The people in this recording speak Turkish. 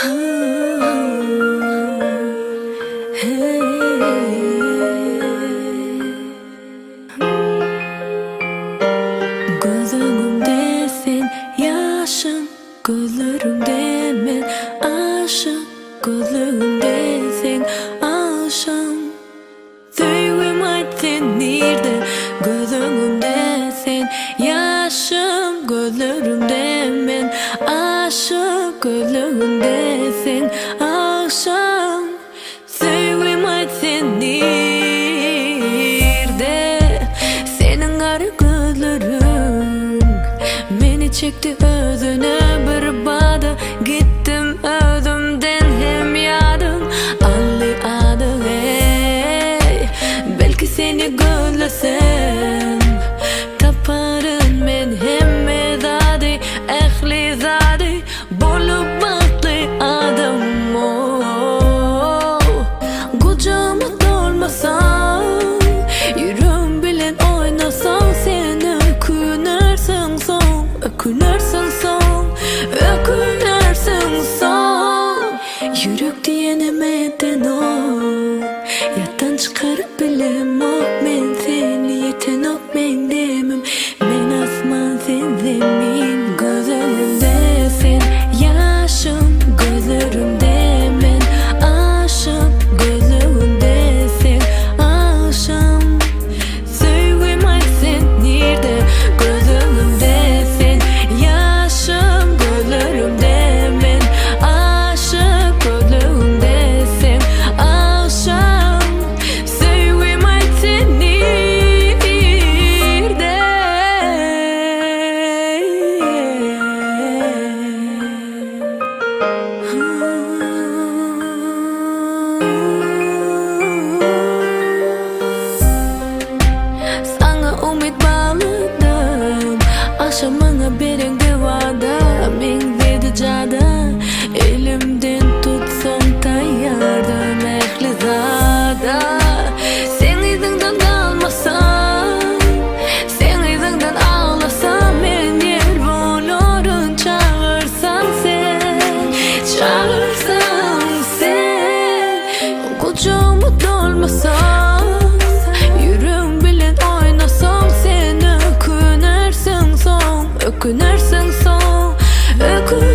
Gözümde sen yaşım, gözlerimde men aşık, gözlerimde sen aşım. Söyleme sen nerede? Gözümde sen yaşım, gözlerimde men aşık, gözlerimde sen aşım. Söyleme sen nerede? Senin garı gözlerin meni çekti özüne, bir bada gittim özümden hem yadım ahli adı ey. Belki seni gözlesem taparım men hem zade ahli zade bolup baklı adam. Kucağıma dolmasam, yüreğim bilen oynasam, sen ökünersin son, ökünersin son, ökünersin son. Yürek diyenemeden o yattan çıkarıp bilemem, men seni yetenek men demem, men asman sen zemin. Gözlerimde sen yaşım, gözlerimde men aşık, gözlerimde sen aşım. Söyleme sen nerede? Gözlerimde sen yaşım, gözlerimde men aşık, gözlerimde sen aşım. Söyleme sen nerede? Sana umut bağladım, akşamına birinde vada, men dedi cada, elimden tutsan tayyardan ahli zada. Sen izinden kalmasam, sen izinden ağlasam, men yer bulurun çağırsan sen, çağırsan sen. Kucağıma dolmasam, yüreğim bilen oynasam, sen ökünersin son, ökünersin son, ökünersin.